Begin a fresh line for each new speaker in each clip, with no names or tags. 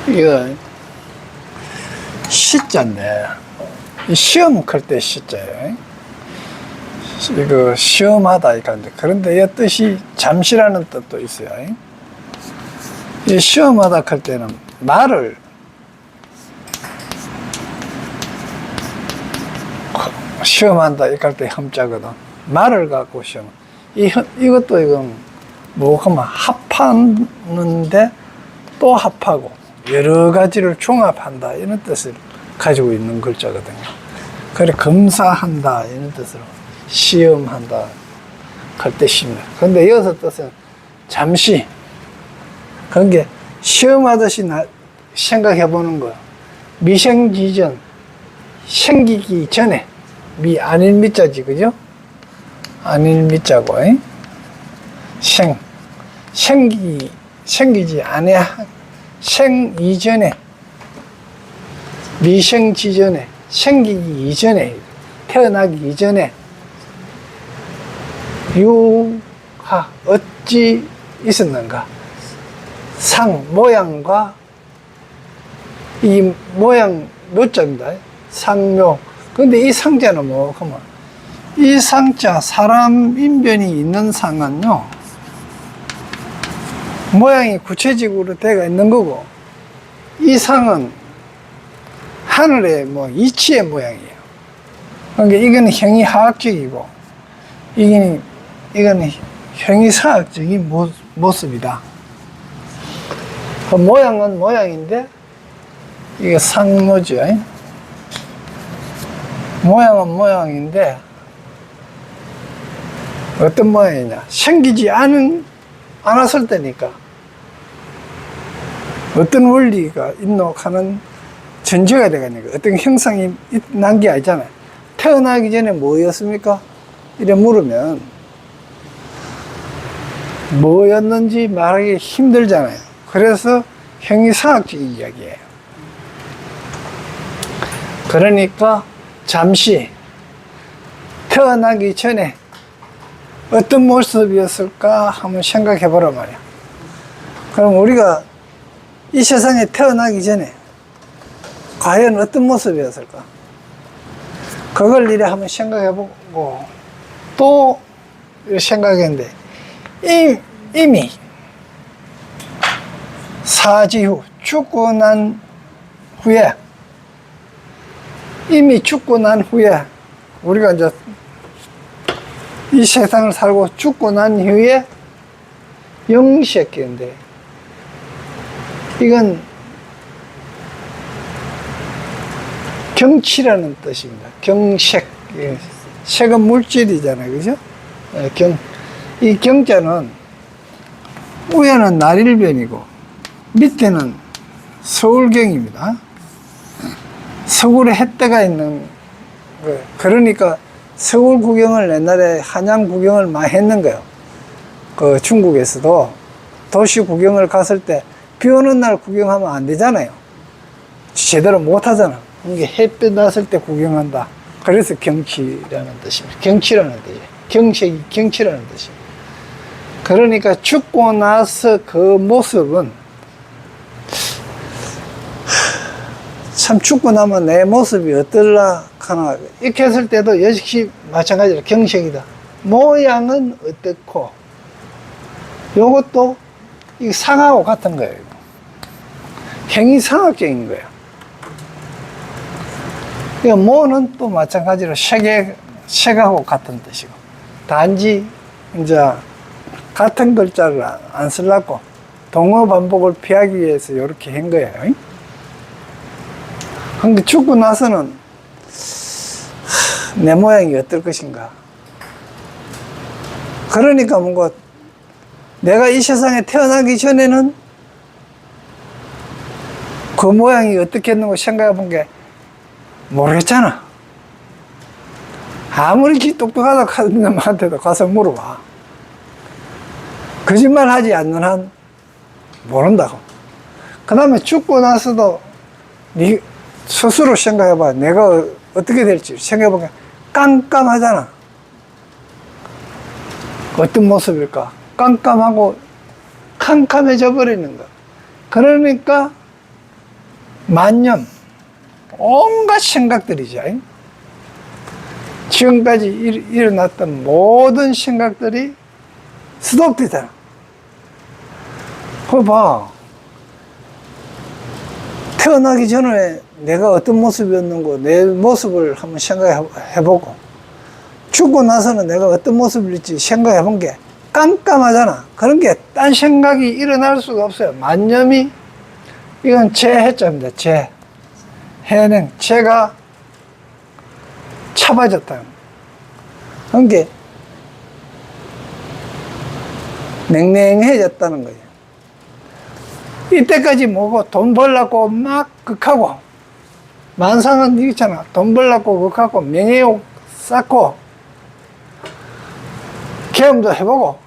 이거 시자인데, 시험 클 때 시자예요. 이거 시험하다 이건데, 그런데 이 뜻이 잠시라는 뜻도 있어요. 이 시험하다 클 때는 말을 시험한다 이럴 때 험자거든. 말을 갖고 시험. 이것도 이건 뭐 하면 합하는데 또 합하고 여러 가지를 종합한다 이런 뜻을 가지고 있는 글자거든요. 그래 검사한다 이런 뜻으로 시험한다 할 뜻입니다. 근데 여기서 뜻은 잠시, 그게 시험하듯이 생각해 보는 거예요. 미생지전, 생기기 전에, 아닐 미자지, 그죠? 아닐 미자고, 생기지 아니야. 생 이전에, 미생지전에, 생기기 이전에, 태어나기 이전에, 유하, 어찌 있었는가? 모양과 이 모양 묘자입니다. 상묘. 근데 이 상자는 뭐, 그러면 이 상자, 사람 인변이 있는 상은요, 모양이 구체적으로 되어 있는 거고, 이 상은 하늘의 이치의 모양이에요. 그러니까 이건 형이하학적이고, 이건 형이사학적인 모습이다. 그 모양은 모양인데, 이게 상묘죠. 모양은 모양인데, 어떤 모양이냐? 생기지 않았을 때니까, 어떤 원리가 있노 하는 전제가 되니까, 어떤 형상이 난 게 아니잖아요. 태어나기 전에 뭐였습니까? 이래 물으면, 뭐였는지 말하기 힘들잖아요. 그래서 형이사학적인 이야기예요. 그러니까 잠시 태어나기 전에 어떤 모습이었을까 한번 생각해 보란 말이야. 그럼 우리가 이 세상에 태어나기 전에 과연 어떤 모습이었을까? 그걸 이래 한번 생각해 보고 또 생각했는데, 이미 사지후, 죽고 난 후에, 이미 죽고 난 후에, 우리가 이제 이 세상을 살고 죽고 난 후에 영색인데, 이건 경치라는 뜻입니다. 경색. 색은 물질이잖아요. 그죠? 이 경자는 위에는 날일변이고 밑에는 서울경입니다. 서울에 햇대가 있는 거예요. 그러니까 서울 구경을 옛날에 한양 구경을 많이 했는 거예요. 그 중국에서도 도시 구경을 갔을 때 비 오는 날 구경하면 안 되잖아요. 제대로 못 하잖아. 이게 햇볕 났을 때 구경한다. 그래서 경치라는 뜻입니다. 경치라는 뜻이에요. 경색이 경치라는 뜻이에요. 그러니까 죽고 나서 그 모습은 참 죽고 나면 내 모습이 어떨라 하나 이렇게 했을 때도 역시 마찬가지로 경색이다. 모양은 어떻고 요것도 이 상하고 같은 거예요. 행위상학적인 거예요. 모는 또 마찬가지로 색하고 같은 뜻이고, 단지 이제 같은 글자를 안 쓰려고 동어 반복을 피하기 위해서 이렇게 한 거예요. 근데 죽고 나서는 내 모양이 어떨 것인가. 그러니까 뭔가 내가 이 세상에 태어나기 전에는 그 모양이 어떻게 했는가 생각해 본 게 모르겠잖아. 아무리 똑똑하다고 하는 놈한테도 가서 물어봐. 거짓말 하지 않는 한 모른다고. 그 다음에 죽고 나서도 네 스스로 생각해봐. 내가 어떻게 될지 생각해보니까 깜깜하잖아. 어떤 모습일까? 깜깜하고 캄캄해져 버리는 거. 그러니까 만념, 온갖 생각들이죠. 지금까지 일어났던 모든 생각들이 스톱되잖아. 그거 봐. 태어나기 전에 내가 어떤 모습이었는고 내 모습을 한번 생각해보고, 죽고 나서는 내가 어떤 모습일지 생각해본 게 깜깜하잖아. 그런 게 딴 생각이 일어날 수가 없어요. 만념이, 이건 재해자입니다. 재. 해는 재가 차봐졌다. 그런 게 냉랭해졌다는 거예요. 이때까지 뭐고 돈 벌려고 막 극하고, 만상은 있잖아. 돈 벌려고 극하고 명예욕 쌓고 계엄도 해보고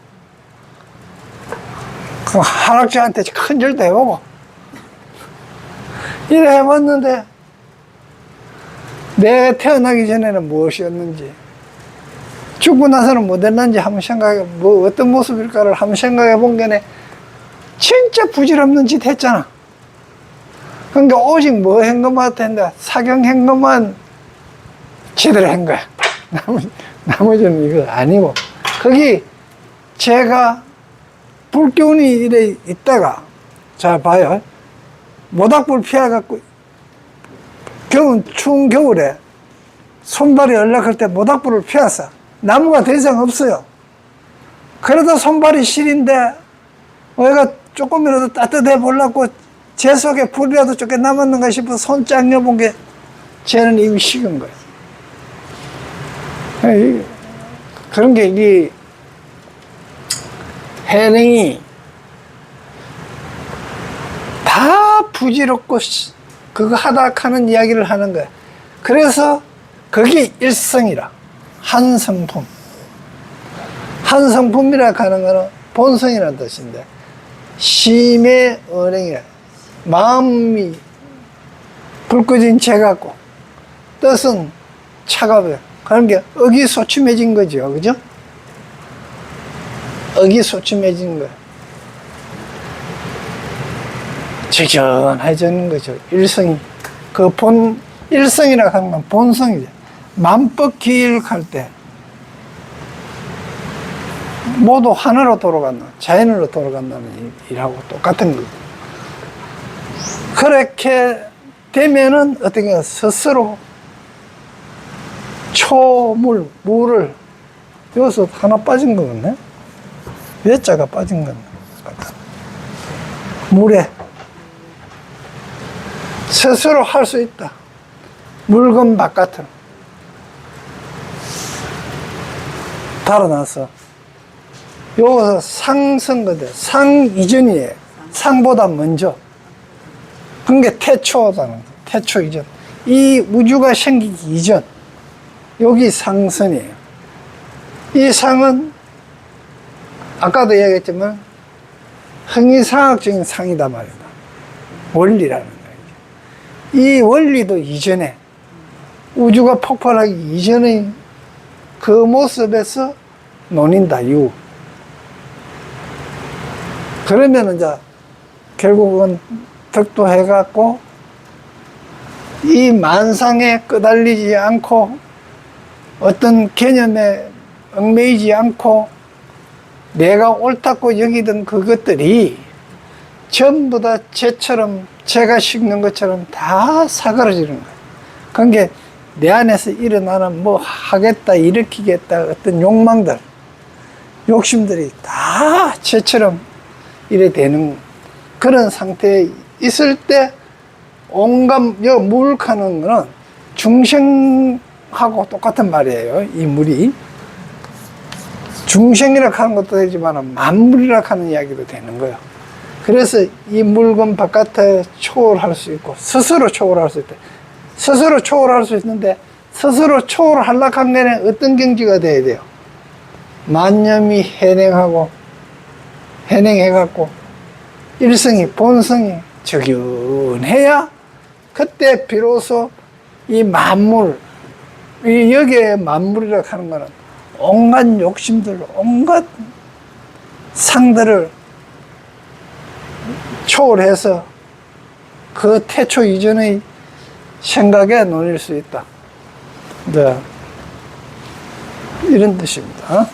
그 한학자한테 큰절도 해보고 이래 해봤는데, 내가 태어나기 전에는 무엇이었는지, 죽고 나서는 뭐 됐는지 한번 생각해, 뭐 어떤 모습일까를 한번 생각해 본 게네, 진짜 부질없는 짓 했잖아. 그러니까 오직 뭐 한 것만 했는데, 사경한 것만 제대로 한 거야. 나머지는 이거 아니고. 거기 제가 불기운이 이래 있다가, 자 봐요. 모닥불 피워갖고 추운 겨울에 손발이 연락할 때 모닥불을 피웠어. 나무가 더 이상 없어요. 그래도 손발이 시린데 얘가 조금이라도 따뜻해 보려고 제 속에 불이라도 조금 남았는가 싶어 손 쫙 여본 게 쟤는 이미 식은 거예요. 그런 게 이 해능이 다 부질없고 그거 하다 하는 이야기를 하는 거야. 그래서 그게 일성이라. 한성품. 한성품이라 하는 거는 본성이라는 뜻인데, 심의 언행이라. 마음이 불 꺼진 재 같고 뜻은 차가워요. 그런 게 의기소침해진 거죠. 그죠? 의기소침해진 거예요. 지전해지는 거죠. 일성이. 일성이라고 하는 건 본성이죠. 만법기일할 때 모두 하나로 돌아간다. 자연으로 돌아간다는 일하고 똑같은 거죠. 그렇게 되면은 어떻게 스스로 물을, 여기서 하나 빠진 거 같네? 외자가 빠진 거 같네. 물에 스스로 할 수 있다. 물건 바깥으로 달아나서, 여기서 상승거든. 상 이전이에요. 상보다 먼저. 그게 태초다는 거예요. 태초 이전. 이 우주가 생기기 이전. 여기 상선이에요. 이 상은 아까도 이야기했지만 흥미상학적인 상이다 말이다. 원리라는 거예요. 이 원리도 이전에, 우주가 폭발하기 이전의 그 모습에서 논인다. 유. 그러면 이제 결국은 득도해갖고 이 만상에 끄달리지 않고 어떤 개념에 얽매이지 않고 내가 옳다고 여기던 그것들이 전부 다 쟤처럼, 제가 식는 것처럼 다 사그러지는 거예요. 그러니까 내 안에서 일어나는 뭐 하겠다, 일으키겠다, 어떤 욕망들, 욕심들이 다 쟤처럼 이래 되는 그런 상태에 있을 때, 온갖, 물하는 거는 중생하고 똑같은 말이에요. 이 물이. 중생이라고 하는 것도 되지만 만물이라고 하는 이야기도 되는 거예요. 그래서 이 물건 바깥에 초월할 수 있고, 스스로 초월할 수 있다. 스스로 초월할 수 있는데, 스스로 초월하려고 한 데는 어떤 경지가 돼야 돼요? 만념이 해냉해갖고, 일성이, 본성이 적연해야, 그때 비로소 이 만물, 여기에 만물이라고 하는 거는 온갖 욕심들, 온갖 상들을 초월해서 그 태초 이전의 생각에 논일 수 있다. 네. 이런 뜻입니다.